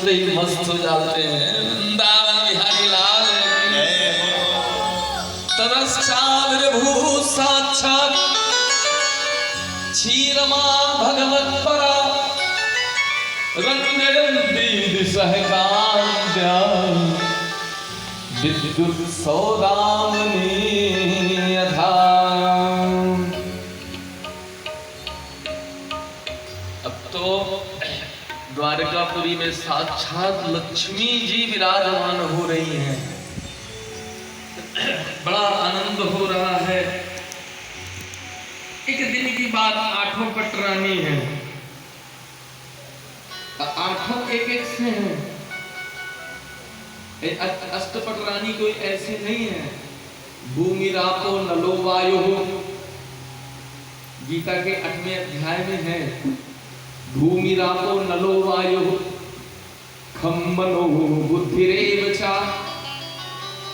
सुनते ही मस्त हो जाते हैं। वृंदावन बिहारी लाल ततश्चाद्भू साक्षात् क्षीरमा भगवत्परा रंजयन्ती दिशहकान्त्या विद्युत सौदामनी यथा। अब तो द्वारकापुरी में साक्षात लक्ष्मी जी विराजमान हो रही हैं। बड़ा आनंद हो रहा है। एक दिन की बात, आठों पटरानी हैं, आठों एक एक से हैं। अष्टपट रानी कोई ऐसी नहीं है। भूमि रापो नलो वायु, गीता के 8वें अध्याय में है। भूमि रापो नलो वायु खम मनो बुद्धिरेव च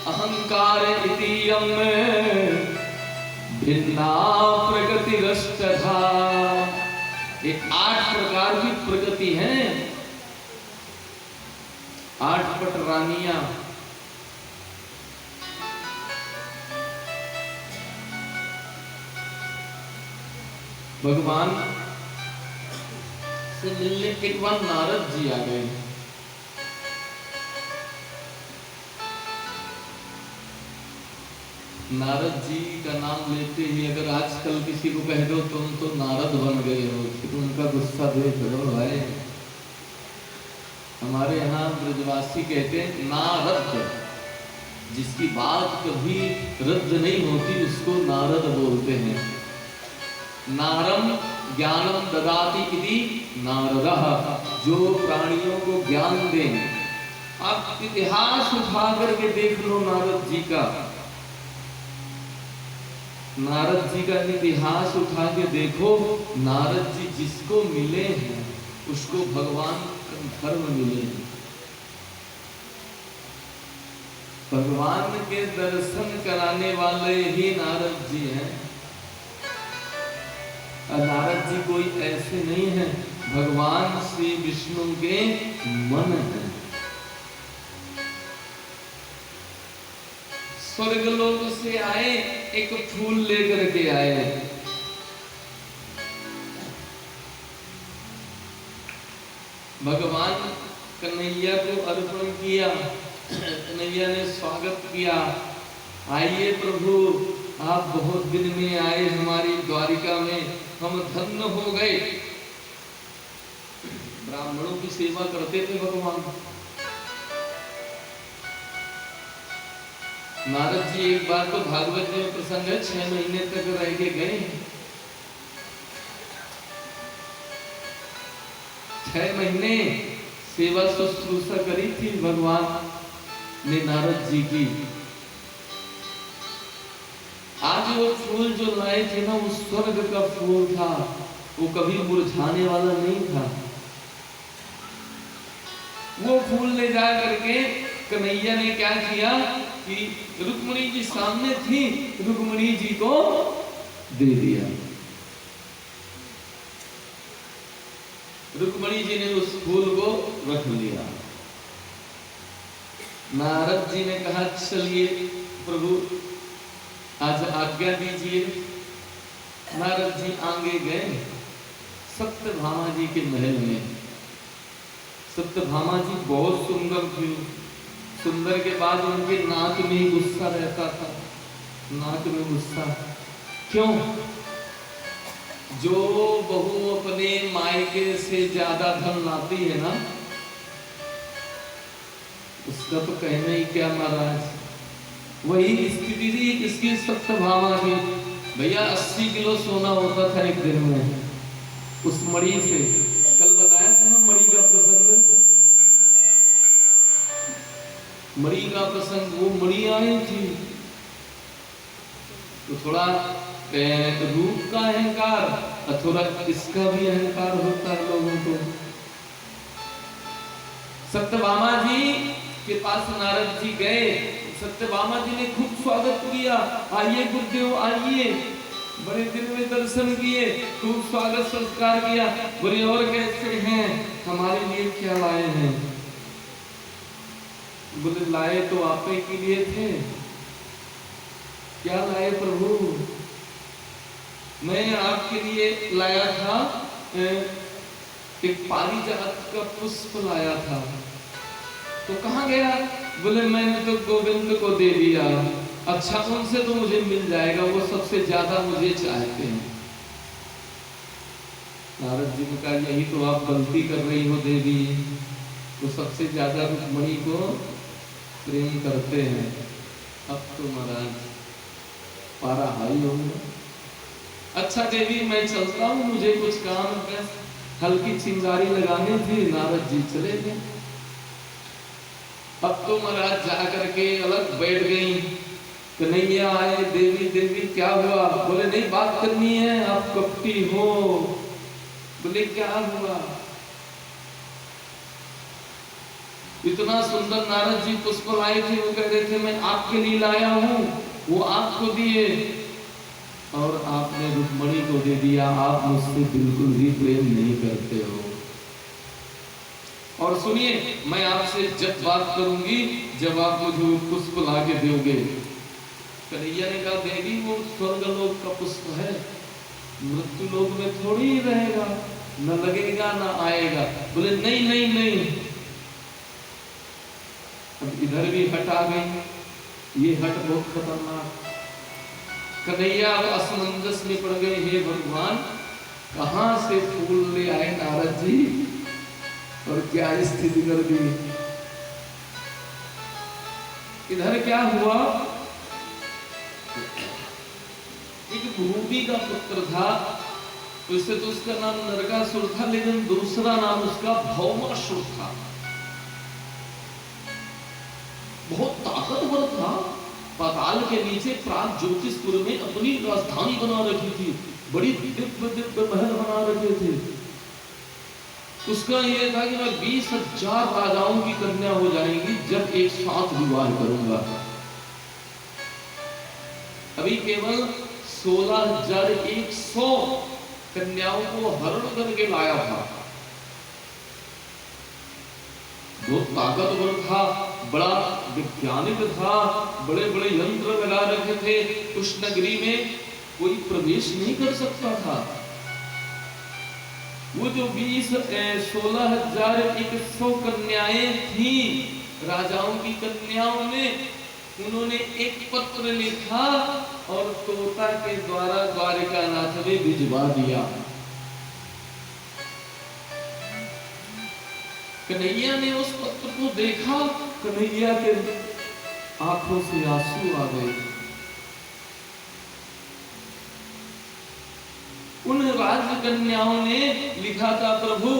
अहंकार इतियम भिन्ना प्रकृतिरष्टधा। ये 8 प्रकार की प्रकृति हैं। 8 पट रानियां। भगवान से मिलने एक बार नारद जी आ गए। नारद जी का नाम लेते ही अगर आजकल किसी को कह दो तुम तो नारद बन गए हो, तो उनका गुस्सा देख लो भाई। हमारे यहाँ ब्रजवासी कहते हैं नारद, जिसकी बात कभी रद्द नहीं होती उसको नारद बोलते हैं। नारम ज्ञानम ददाति इति नारदः, जो प्राणियों को ज्ञान दें। आप इतिहास उठा करके देख लो नारद जी का। नारद जी का इतिहास उठा के देखो। नारद जी जिसको मिले हैं उसको भगवान धर्म मिले हैं। भगवान के दर्शन कराने वाले ही नारद जी हैं। नारद जी कोई ऐसे नहीं है, भगवान श्री विष्णु के मन है। स्वर्गलोक से आए, एक फूल लेकर के आए। भगवान कन्हैया को अर्पण किया। कन्हैया ने स्वागत किया। आइए प्रभु, आप बहुत दिन में आए हमारी द्वारिका में, हम धन्य हो गए। ब्राह्मणों की सेवा करते थे भगवान। नारद जी एक बार तो भागवत में प्रसंग है, 6 महीने तक रह के गए। 6 महीने सेवा शुश्रूषा करी थी भगवान ने नारद जी की। आज वो फूल जो लाए थे ना, वो स्वर्ग का फूल था, वो कभी मुरझाने वाला नहीं था। वो फूल ले जा करके कन्हैया ने क्या किया कि रुक्मिणी जी सामने थी, रुक्मिणी जी को दे दिया। रुक्मिणी जी ने उस फूल को रख लिया। नारद जी ने कहा चलिए प्रभु आज आज्ञा दीजिए। नारद जी आगे गए सत्यभामा जी के महल में। सत्यभामा जी बहुत सुंदर थी। सुंदर के बाद उनके नाक में गुस्सा रहता था। नाक में गुस्सा क्यों? जो बहू अपने मायके से ज्यादा धन लाती है ना, उसका तो कहना ही क्या महाराज। वही स्थिति थी इसकी सत्यभामा की। भैया 80 किलो सोना होता था एक दिन में उस मणि से। कल बताया था ना मणि का प्रसंग। मणि का प्रसंग, वो मणि आई थी तो थोड़ा रूप का अहंकार, थोड़ा इसका भी अहंकार होता है लोगों को। सत्यभामा जी के पास नारद जी गए। सत्यभामा जी ने खूब स्वागत किया। आइए गुरुदेव आइए। बड़े दिन में दर्शन किए, खूब स्वागत संस्कार किया। बोले और कैसे हैं, हमारे लिए क्या लाए हैं? बोले लाए तो आप ही के लिए थे। क्या लाए प्रभु? मैं आपके लिए लाया था एक पारिजात का पुष्प लाया था। तो कहाँ गया? बोले मैंने तो गोविंद को दे दिया। अच्छा उनसे तो मुझे मिल जाएगा, वो सबसे ज्यादा मुझे चाहते हैं। नारद जी ने कहा यही तो आप गलती कर रही हो देवी, तो सबसे ज्यादा रुक्मणी को प्रेम करते हैं। अब तो महाराज पारा हाई होगा। अच्छा देवी मैं चलता हूँ, मुझे कुछ काम है, हल्की चिंगारी लगानी थी। नारद जी चले गए। अब तो महाराज जा करके अलग बैठ गई। कन्हैया आए, देवी देवी क्या हुआ? बोले नहीं बात करनी है, आप कपटी हो। बोले क्या हुआ? इतना सुंदर नारद जी पुष्प लाए थे, वो कह रहे थे मैं आपके लिए लाया हूं, वो आपको दिए और आपने रुक्मणी को दे दिया। आप मुझसे बिल्कुल भी प्रेम नहीं करते हो। और सुनिए, मैं आपसे जब बात करूंगी जब आप मुझे वो पुष्प ला के दोगे। कन्हैया ने कहा देवी वो स्वर्गलोक का पुष्प है, मृत्यु लोक में थोड़ी ही रहेगा, न लगेगा न आएगा। बोले नहीं नहीं नहीं। अब इधर भी हट आ गई। ये हट बहुत खतरनाक। कन्हैया असमंजस में पड़ गए। हे भगवान, कहां से फूल ले आए नारद जी और क्या स्थिति कर दी। इधर क्या हुआ? एक भूमि का पुत्र था, वैसे तो उसका नाम नरकासुर था, लेकिन दूसरा नाम उसका भौमासुर था। बहुत ताकतवर था। पाताल के नीचे प्राग ज्योतिषपुर में अपनी राजधानी बना रखी थी, बड़ी दिव्य दिव्य महल बना रखे थे। उसका यह था कि मैं 20,000 राजाओं की कन्या हो जाएंगी जब एक साथ विवाह करूंगा। अभी केवल 16,100 कन्याओं को हरण करके लाया था। बहुत ताकतवर था, बड़ा वैज्ञानिक था, बड़े बड़े यंत्र लगा रखे थे। उस नगरी में कोई प्रवेश नहीं कर सकता था। वो जो 16,100 कन्याएं थी राजाओं की कन्याओं में, उन्होंने एक पत्र लिखा और तोता के द्वारा द्वारिकानाथ में भिजवा दिया। कन्हैया ने उस पत्र को देखा, कन्हैया के आंखों से आंसू आ गए। उन राजकन्याओं ने लिखा था प्रभु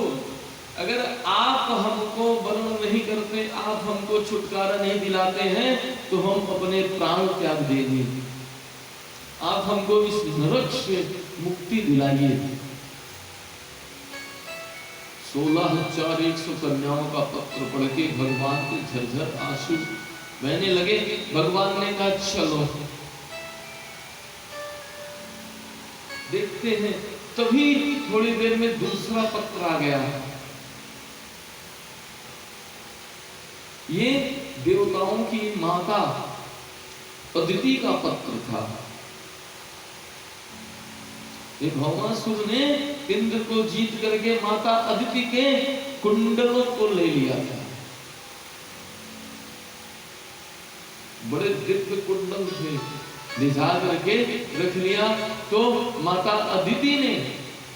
अगर आप हमको वर्ण नहीं करते, आप हमको छुटकारा नहीं दिलाते हैं तो हम अपने प्राण त्याग देंगे। आप हमको इस नरक से मुक्ति दिलाइए। 16,100 कन्याओं का पत्र पढ़ के भगवान के झरझर आंसू बहने लगे। भगवान ने कहा चलो देखते हैं। तभी थोड़ी देर में दूसरा पत्र आ गया। ये देवताओं की माता अदिति का पत्र था। भौमासुर ने इंद्र को जीत करके माता अदिति के कुंडलों को ले लिया था। बड़े दिव्य कुंडल थे, ले जा करके रख लिया। तो माता अदिति ने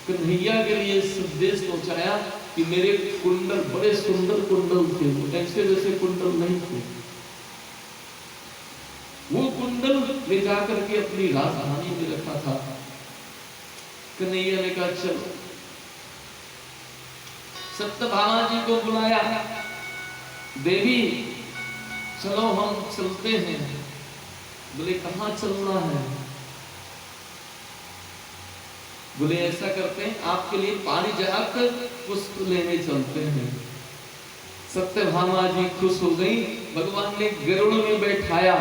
कन्हैया के लिए संदेश पहुंचाया कि मेरे कुंडल बड़े सुंदर कुंडल थे, ऐसे जैसे कुंडल नहीं थे। वो कुंडल ले जा करके अपनी राजधानी में रखा था। कन्हैया ने कहा चलो। सत्यभामा जी को बुलाया, देवी चलो हम चलते हैं। बोले कहां चलना है? बोले ऐसा करते हैं आपके लिए पारिजात पुष्प लेने चलते हैं। सत्यभामा जी खुश हो गई। भगवान ने गरुड़ में बैठाया।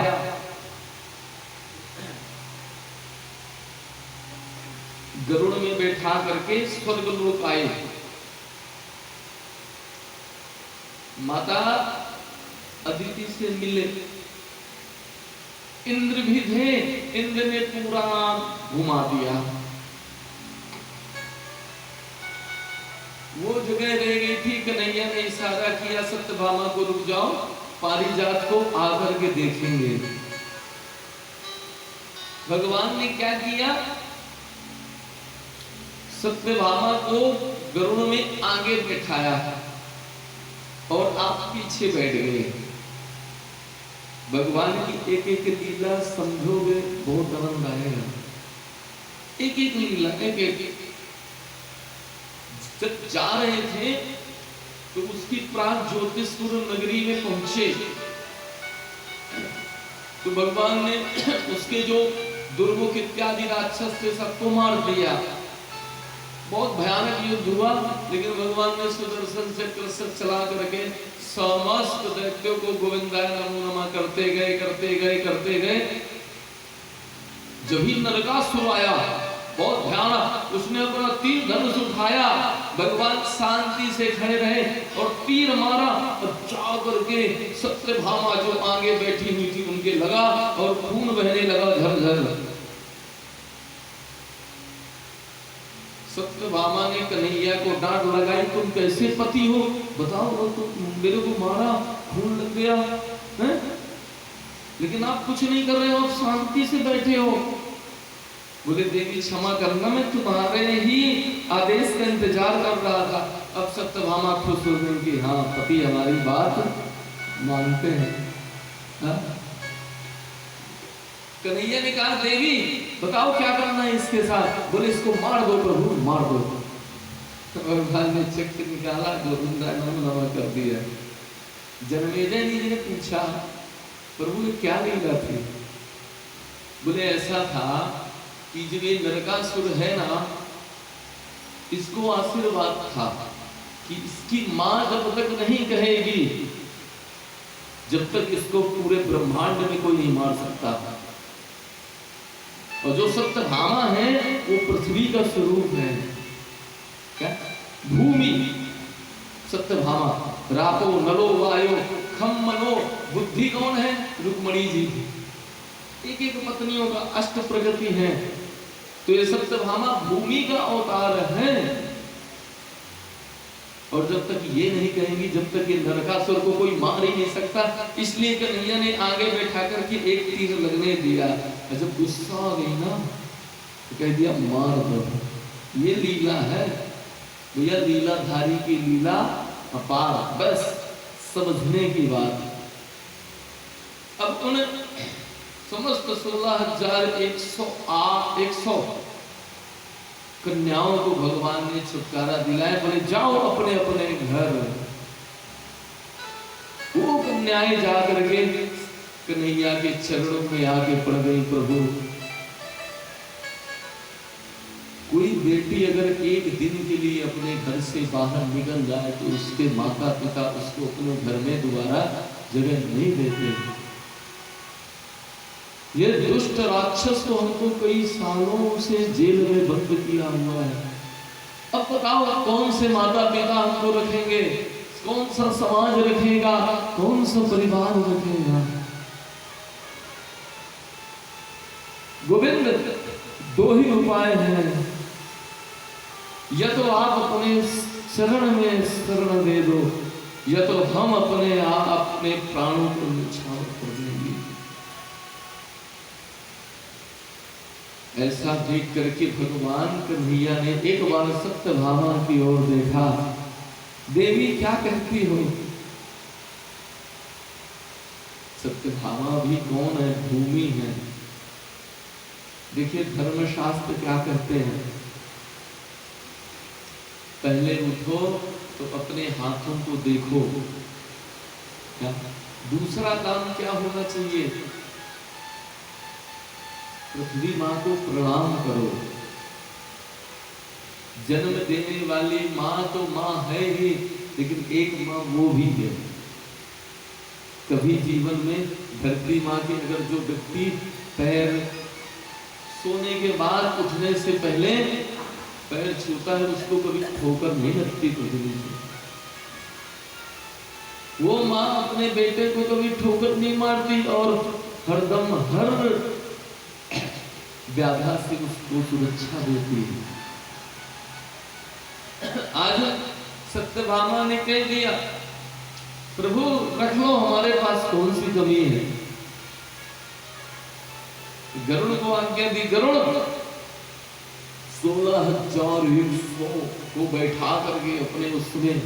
गरुड़ में बैठा करके स्वर्गलोक आए। माता अदिति से मिले। इंद्र भी थे, इंद्र ने पूरा घुमा दिया। वो जगह रह गई थी, कन्हैया ने इशारा किया सत्यभामा को, रुक जाओ, पारिजात को आकर के देखेंगे। भगवान ने क्या किया, सत्यभामा को गरुड़ में आगे बैठाया और आप पीछे बैठ गए। भगवान की एक एक लीला समझोगे बहुत आनंद आएगा। एक एक लीला, एक एक। जब जा रहे थे तो उसकी प्राण ज्योतिषपुर नगरी में पहुंचे तो भगवान ने उसके जो दुर्मुख इत्यादि राक्षस थे सबको मार दिया। बहुत भयानक युद्ध हुआ, लेकिन भगवान ने सुदर्शन चक्र से चला करके समस्त दैत्यों को गोविंदाय नमो नमः करते गए करते गए करते गए। जब ही नरकासुर आया बहुत भयानक, उसने अपना तीर धनुष उठाया, भगवान शांति से खड़े रहे और तीर मारा और जा करके सत्यभामा जो आगे बैठी हुई थी उनके लगा और खून बहने लगा झरझर। सत्यभामा ने कन्हैया को डांट लगाई, तुम कैसे पति हो बताओ, तुम मेरे को मारा, खून लग गया है? लेकिन आप कुछ नहीं कर रहे हो, आप शांति से बैठे हो। बोले देवी क्षमा करना, मैं तुम्हारे ही आदेश का इंतजार कर रहा था। अब सत्यभामा खुश हो गई कि हाँ पति हमारी बात मानते हैं। हाँ? कन्हैया ने कहा देवी बताओ क्या करना है इसके साथ। बोले इसको मार दो प्रभु, मार दो। तो भगवान ने चक्र निकाला, गोविंदाय नमो नमः कर दिया। जनमेजय जी ने पूछा प्रभु ये क्या लीला थी। बोले ऐसा था कि जब ये नरकासुर है ना, इसको आशीर्वाद था कि इसकी मां जब तक नहीं कहेगी जब तक इसको पूरे ब्रह्मांड में कोई नहीं मार सकता। और जो सत्यभामा है वो पृथ्वी का स्वरूप है। क्या? भूमि सत्यभामा, रातो नलो वायो खम मनो, बुद्धि कौन है? रुक्मणी जी। एक एक पत्नियों का अष्ट प्रगति है। तो ये सत्यभामा भूमि का अवतार है। और जब तक ये नहीं कहेंगी जब तक ये नरकासुर को कोई मार ही नहीं सकता। इसलिए कन्हैया ने आगे बैठा कर के एक तीर लगने दिया। जब गुस्सा आ गई ना तो कह दिया मार दो। ये लीला है भैया, लीलाधारी की लीला अपार, बस समझने की बात। अब उन समस्त 16,100 कन्याओं को भगवान ने छुटकारा दिलाया। बोले जाओ अपने अपने घर। वो कन्याएं जा करके कन्हैया के चरणों में आके पड़ गई। प्रभु कोई बेटी अगर एक दिन के लिए अपने घर से बाहर निकल जाए तो उसके माता पिता उसको अपने घर में दोबारा जगह नहीं देते। ये दुष्ट राक्षस तो हमको कई सालों से जेल में बंद किया हुआ है। अब बताओ कौन से माता पिता हमको रखेंगे, कौन सा समाज रखेगा, कौन सा परिवार रखेगा। गोविंद दो ही उपाय हैं, या तो आप अपने शरण में शरण दे दो, या तो हम अपने आप अपने प्राणों को न्यौछावर कर देंगे। ऐसा देख करके भगवान कन्हैया ने एक बार सत्यभामा की ओर देखा। देवी क्या कहती हो? सत्यभामा भी कौन है? भूमि है। देखिए धर्मशास्त्र क्या कहते हैं, पहले उठो तो अपने हाथों को देखो। क्या दूसरा काम क्या होना चाहिए? पृथ्वी माँ को प्रणाम करो। जन्म देने वाली माँ तो माँ है ही, लेकिन एक माँ वो भी है। कभी जीवन में धरती माँ के अगर जो व्यक्ति पैर सोने के बाद उठने से पहले पैर छूता है उसको कभी ठोकर नहीं लगती पृथ्वी से। वो माँ अपने बेटे को कभी ठोकर नहीं मारती और हरदम हर व्याधा से उसको सुरक्षा देती है। आज सत्यभामा ने कह दिया, प्रभु रख लो, हमारे पास कौन सी कमी है। गरुड़ को आज्ञा दी, गरुड़ 16,100 को बैठा करके अपने उसमें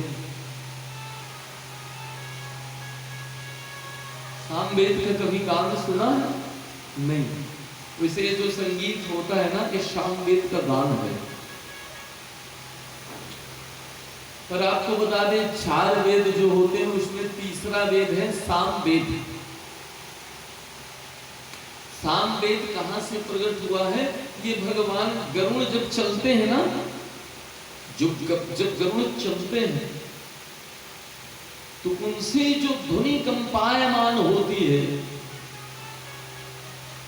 सामवेद का कभी गान सुना है? नहीं। वैसे ये जो संगीत होता है ना, ये सामवेद का गान है। पर आपको बता दें, 4 वेद जो होते हैं उसमें तीसरा वेद है सामवेद। सामवेद कहां से प्रकट हुआ है? ये भगवान गरुड़ जब चलते हैं ना, जब गरुड़ चलते हैं तो उनसे जो ध्वनि कंपायमान होती है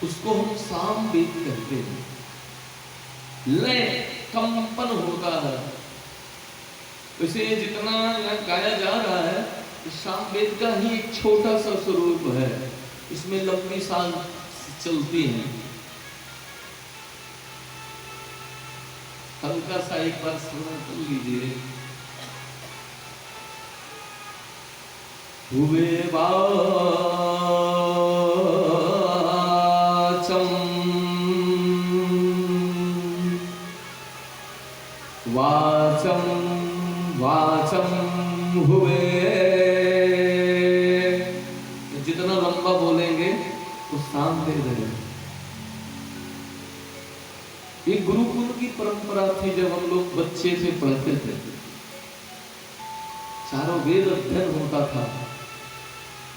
उसको हम सामवेद कहते हैं। लय कंपन होता है। वैसे जितना यहाँ गाया जा रहा है, सामवेद का ही एक छोटा सा स्वरूप है। इसमें लंबी सांस चलती है। हल्का सा एक बार श्रवण कर लीजिए। हुए वाचम हुए। जितना लंबा बोलेंगे तो सामने रहे। ये गुरुकुल की परंपरा थी। जब हम लोग बच्चे से पढ़ते थे, चारों वेद अध्ययन होता था।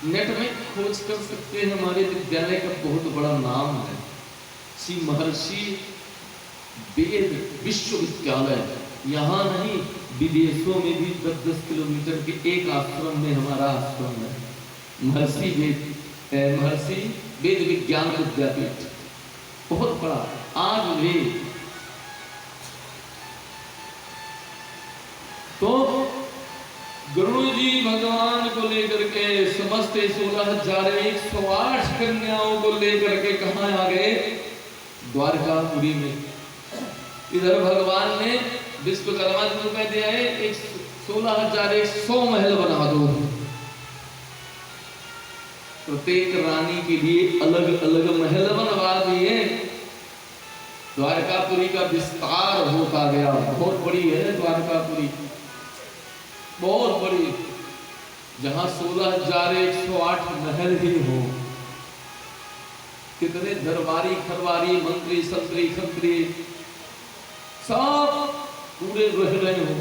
नेट में खोज कर सकते हैं, हमारे विद्यालय का बहुत बड़ा नाम है श्री महर्षि वेद विश्वविद्यालय। यहाँ नहीं, विदेशों में भी 10-10 किलोमीटर के एक आश्रम में हमारा आश्रम है, महर्षि वेद विज्ञान विद्यापीठ, बहुत बड़ा। आज भी तो गरुड़ जी भगवान को लेकर के समस्त 16,108 कन्याओं को लेकर के कहाँ आ गए? द्वारकापुरी में। इधर भगवान ने विश्वकर्मा जी को कह दिया है, एक 16,100 महल बना दो, प्रत्येक रानी के लिए अलग अलग महल बनवा दिए। द्वारकापुरी का विस्तार होता गया। बहुत बड़ी है द्वारकापुरी, बहुत बड़ी। जहां 16,108 महल ही हो, कितने दरबारी खरबारी मंत्री संतरी खंत्री सब पूरे रह रहे हो।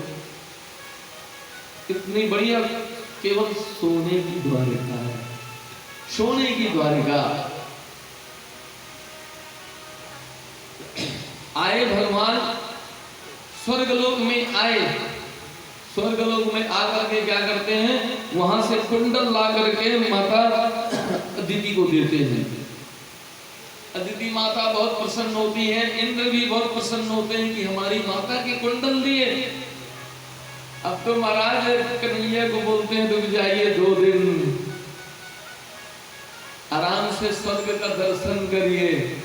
कितनी बढ़िया, केवल सोने की द्वारिका है, सोने की द्वारिका। आए भगवान स्वर्गलोक में आए। स्वर्गलोक में आकर के क्या करते हैं? वहां से कुंडल ला करके माता अदिति को देते हैं। अदिति माता बहुत प्रसन्न होती है, इंद्र भी बहुत प्रसन्न होते हैं कि हमारी माता के कुंडल दिए। अब तो महाराज कन्हैया को बोलते हैं, रुक जाइए 2 दिन, आराम से स्वर्ग का दर्शन करिए।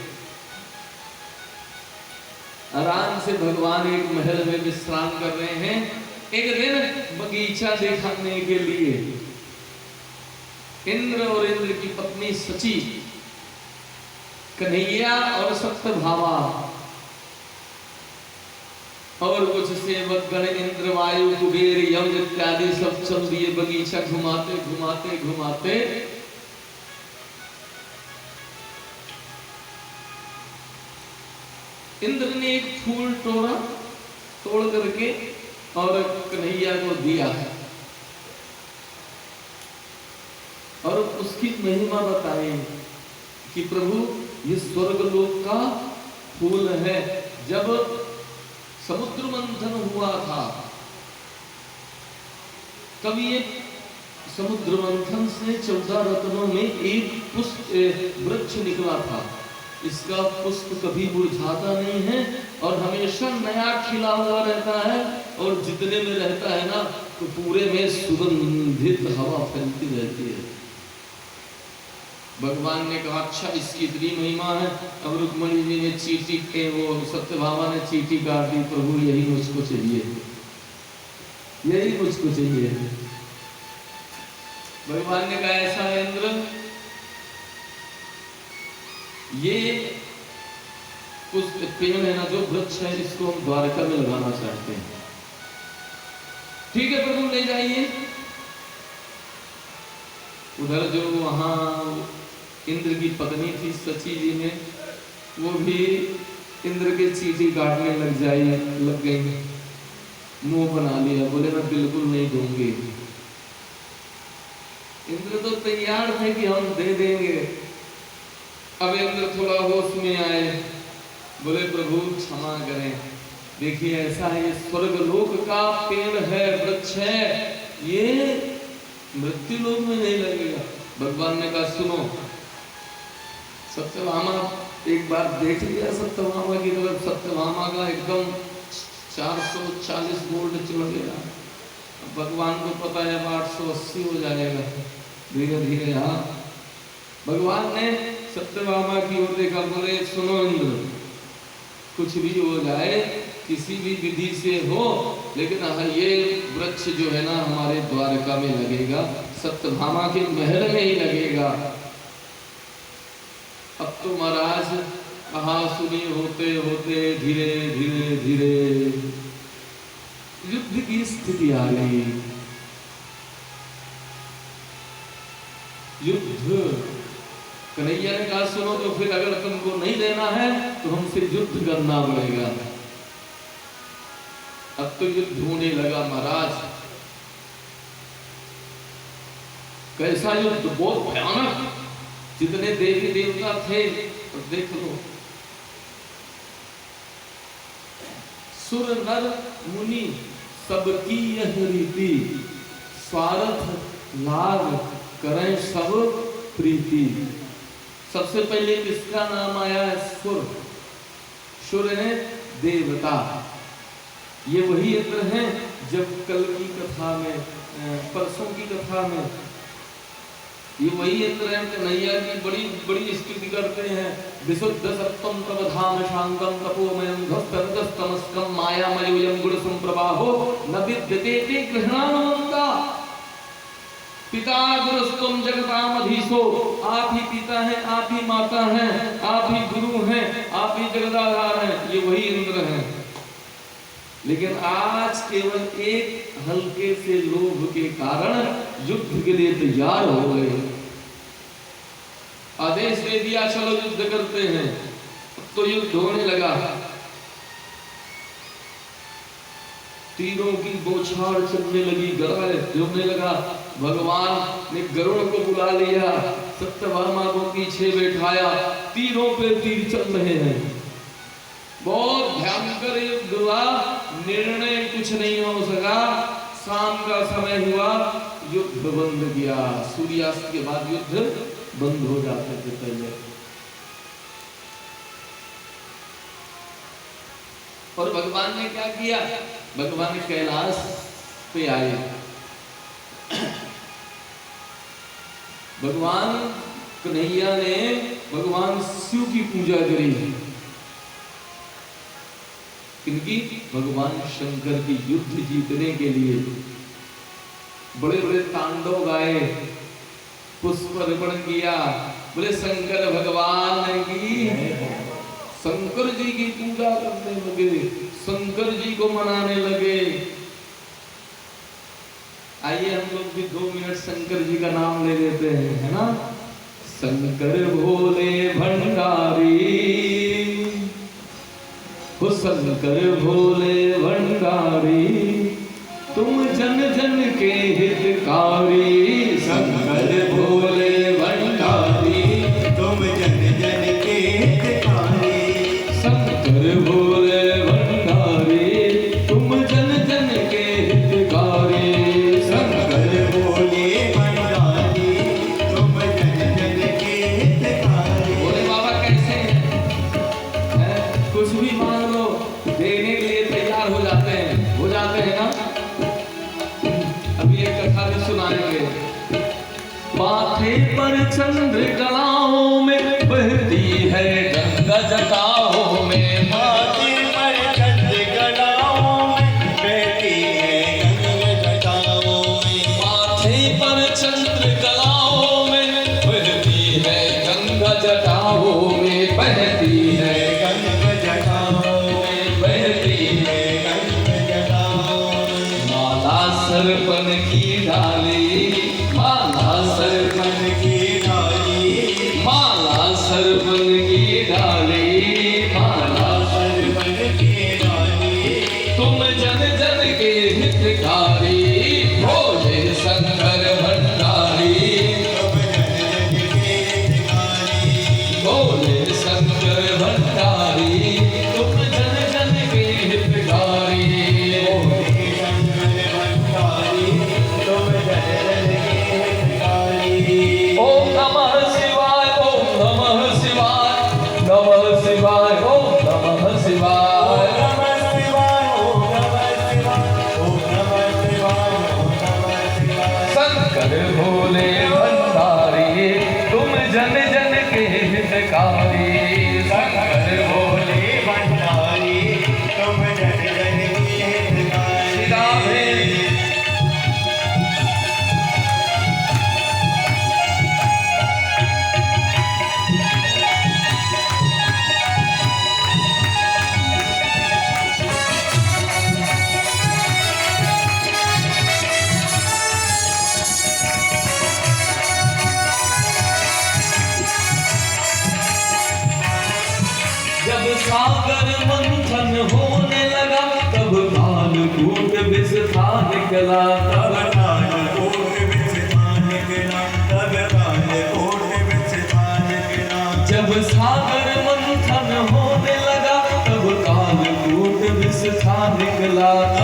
आराम से भगवान एक महल में विश्राम कर रहे हैं। एक दिन बगीचा दिखाने के लिए इंद्र और इंद्र की पत्नी सची, कन्हैया और सत्यभामा और कुछ सेवक गण, इंद्र, वायु, कुबेर, यम इत्यादि सब चल दिए बगीचा घुमाते घुमाते घुमाते। इंद्र ने एक फूल तोड़ करके और कन्हैया को दिया और उसकी महिमा बताई कि प्रभु ये स्वर्गलोक का फूल है। जब समुद्र मंथन हुआ था, तब ये समुद्र मंथन से 14 रत्नों में एक पुष्प वृक्ष निकला था। इसका पुष्प कभी मुरझाता नहीं है और हमेशा नया खिला हुआ रहता है। और जितने में रहता है ना, तो पूरे में सुगंधित हवा फैलती रहती है। भगवान ने कहा अच्छा इसकी इतनी महिमा है। अब रुक्मणी जी ने चीटी के वो सत्यभामा ने चीटी काट दी, प्रभु यही मुझको चाहिए, यही मुझको चाहिए। भगवान ने कहा ऐसा है इंद्र, ये उस पेड़ है ना जो वृक्ष है, इसको हम द्वारका में लगाना चाहते हैं। ठीक है प्रभु ले जाइए। उधर जो वहां इंद्र की पत्नी थी सची जी ने, वो भी इंद्र के चीटी काटने लग गई, मुंह बना लिया, बोले मैं बिल्कुल नहीं दूंगी। इंद्र तो तैयार थे कि हम दे देंगे। अब इंद्र थोड़ा होश में आए, बोले प्रभु क्षमा करें, देखिए ऐसा है ये स्वर्गलोक का पेड़ है, वृक्ष है, ये मृत्यु लोक में नहीं लगेगा। भगवान ने कहा सुनो, सत्यभामा एक बार देख लिया सत्यभामा की तरफ, सत्यभामा का एकदम 440 गोल्ड चढ़ गया। भगवान को पता है 880 हो जाएगा धीरे धीरे। हाँ, भगवान ने सत्यभामा की ओर देखा, बोले सुनो इंद्र, कुछ भी हो जाए, किसी भी विधि से हो, लेकिन ये वृक्ष जो है ना हमारे द्वारका में लगेगा, सत्यभामा के महल में ही लगेगा। अब तो महाराज कहा सुनी होते होते धीरे धीरे धीरे युद्ध की स्थिति आ गई। युद्ध, कन्हैया ने कहा सुनो तो फिर अगर तुमको नहीं देना है तो हमसे युद्ध करना पड़ेगा। अब तो युद्ध होने लगा महाराज। कैसा युद्ध, बहुत भयानक। जितने देवी देवता थे तो देख लो, सुर नर मुनि सबकी यह रीति, स्वार्थ लाभ करें सब प्रीति। सबसे पहले किसका नाम आया है? सुर। सुर है देवता। ये वही इंद्र हैं जब कल की कथा में, परसों की कथा में, ये वही इंद्र हैं कन्हैया की बड़ी बड़ी स्तुति करते हैं। विशुद्ध सत्वम तवधाम शांतम तपोमयम धस्तमस्कम मायामयोयम गुण संप्रवाहो न विद्यते ते कृष्णानुमंता। पिता गुरुस्तुम जगतामधीशो, आप ही पिता हैं, आप ही माता हैं, आप ही गुरु हैं, आप ही जगदाधार हैं। ये वही इंद्र हैं। लेकिन आज केवल एक हल्के से लोभ के कारण युद्ध के लिए तैयार हो गए। आदेश दे दिया चलो युद्ध करते हैं। तो युद्ध होने लगा। तीरों की बौछार चलने लगी, गरज होने लगा। भगवान ने गरुड़ को बुला लिया, सत्यभामा को पीछे बैठाया, तीरों पे तीर चल रहे हैं। बहुत भयंकर युद्ध हुआ, निर्णय कुछ नहीं हो सका। शाम का समय हुआ, युद्ध बंद किया। सूर्यास्त के बाद युद्ध बंद हो जाते थे पहले। और भगवान ने क्या किया? भगवान कैलाश पे आए। भगवान कन्हैया ने भगवान शिव की पूजा करी। क्योंकि भगवान शंकर की युद्ध जीतने के लिए बड़े बड़े तांडव गाए, पुष्प अर्पण किया। बोले शंकर भगवान की, शंकर जी की पूजा करने लगे, शंकर जी को मनाने लगे। आइए हम लोग भी 2 मिनट शंकर जी का नाम ले लेते हैं, है ना। शंकर भोले भंडारी, हो शंकर भोले भंडारी, तुम जन जन के हितकारी। शंकर भोले भंडारी, तुम जन जन के हितकारी। शंकर भोले भंडारी, तुम जन जन के हितकारी। शंकर भोले भंडारी, तुम जन जन के हितकारी। बोले बाबा कैसे हैं? कुछ भी मांग लो, देने के लिए तैयार हो जाते हैं ना। पर चंद्र कलाओं में बहती है गंगा जटाओं में। माथे पर चंद्र कलाओं में बहती है गंगा जटाओं में। माथे पर चंद्र कलाओं में बहती है गंगा जटाओं में। बहती है गंगा जटाओं में बहती है गंगा जटाओं में। माला सरपन की डाली, माला सरपन की डाली, माला सरपन की डाली, माला सरपन की डाली। तुम जन जन के हितकारी, भोले शंकर भंडारी। तुम जन जन के हितकारी, भोले शंकर भंडारी, तुम जन जन के हितकारी। भोले शंकर भंडारी, तुम जन जन के हितकारी। ओम नमः शिवाय, ओम नमः शिवाय, नमः शिवाय, ओम नमः शिवाय। नमः शिवाय, ओम नमः शिवाय, ओम नमः शिवाय, ओम नमः शिवाय। शंकर भोले भंडारी, तुम जन जन के हितकारी। शंकर भोले भंडारी, तुम जन जन के हितकारी। राधे। जब सागर मंथन होने लगा, तब कालकूट विषथा निकला। तब कालकूट विषथा निकला, तब कालकूट विषथा निकला। जब सागर मंथन होने लगा, तब कालकूट विषथा निकला।